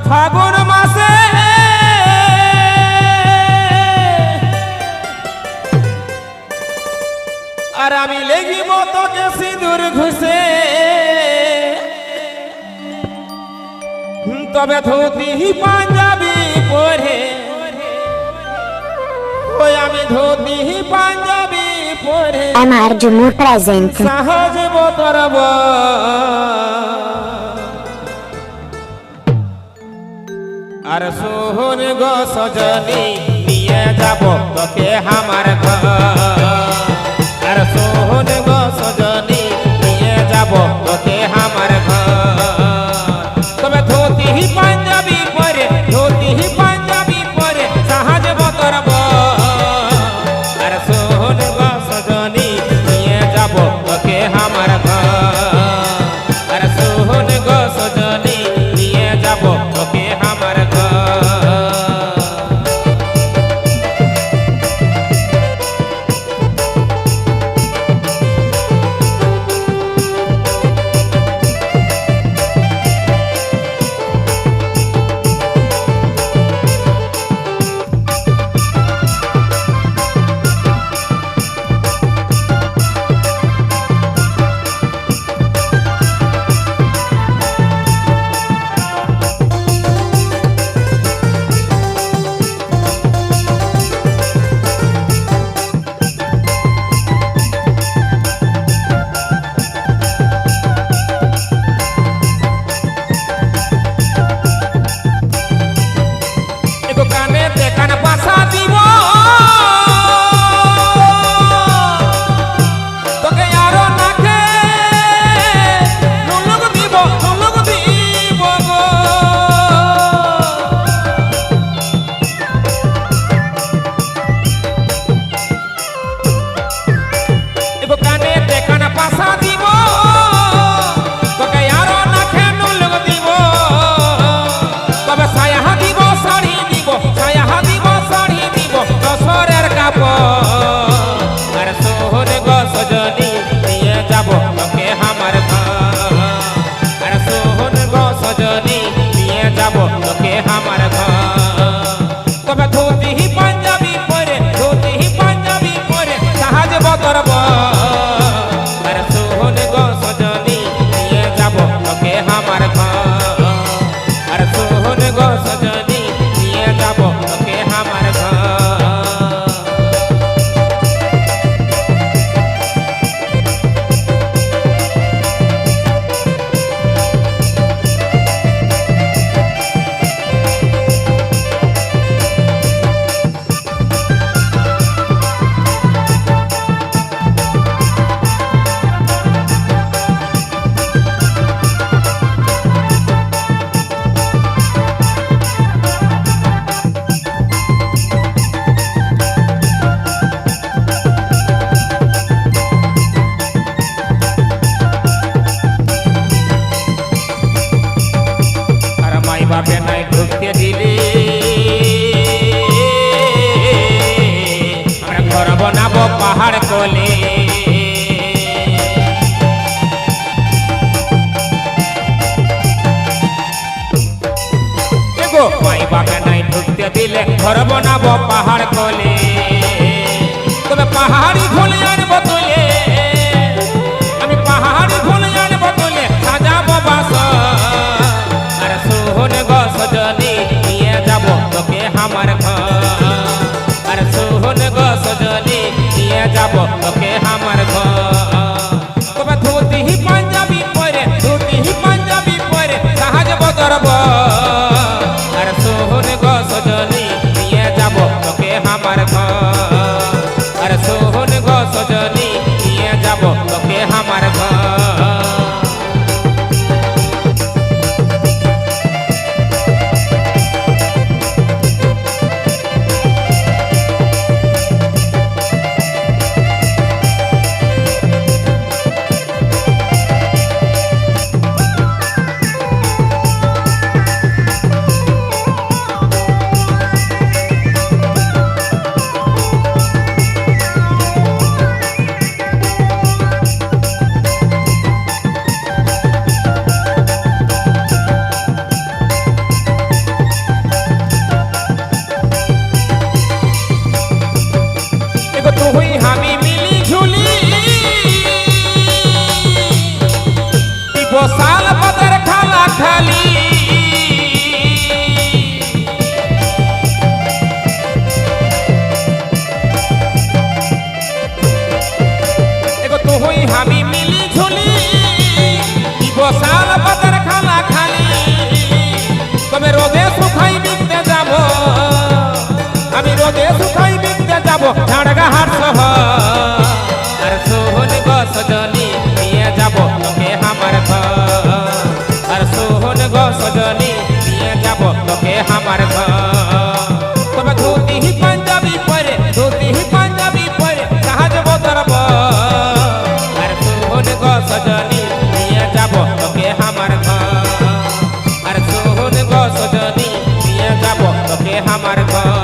ফাগুন মাসে আর আমি লেগিব তোকে সিঁদুর ঘুষে তবে ধুতি পাঞ্জাবি পরে ওই আমি ধুতি পাঞ্জাবি পরে MR Jammu present সহজ বতরব আর সোহন গো সজনী নিয়ে যাব তোকে আমার ঘর আর সোহন গো সজনী নিয়ে যাব তোকে আমার ঘর তবে ধুতি পাঞ্জাবি পরে ধুতি পাঞ্জাবি পরে সহজ বতরব আর সোহন গো সজনী নিয়ে যাব তোকে আমার ঘর আর সোহন গো সজনী নিয়ে যাব তোকে আমার ঘর বাপে নাই ঢুকতে দিলে আমরা ঘর বানাবো পাহাড় কোলে এগো মাই বাপে নাই ঢুকতে দিলে ঘর বানাবো পাহাড় কোলে তবে পাহাড়ি ঘুলে আনবো তুলে আমি পাহাড়ি ঘুলে আনবো তুলে সাজাবো বাসা সোহন গো সজনী নিয়ে যাব তোকে আমার ঘর আর সোহন গো সজনী নিয়ে যাব তোকে আমার ঘর তবে ধুতি পাঞ্জাবি পরে ধুতি পাঞ্জাবি পরে সাহাজ বদরব আর সোহন গো সজনী নিয়ে যাব তোকে আমার ঘর আর সোহন গো সজনী ঝাড়গা হাট শহর আর শোন গো সজনী নিয়ে যাব তোকে আমার ঘর আর শোন গো সজনী নিয়ে যাব তোকে আমার ঘর তবে ধুতি পাঞ্জাবি পরে সাহাজ বদরব আর শোন গো সজনী নিয়ে যাব তোকে আমার ঘর আর শোন গো সজনী নিয়ে যাব তোকে আমার ঘর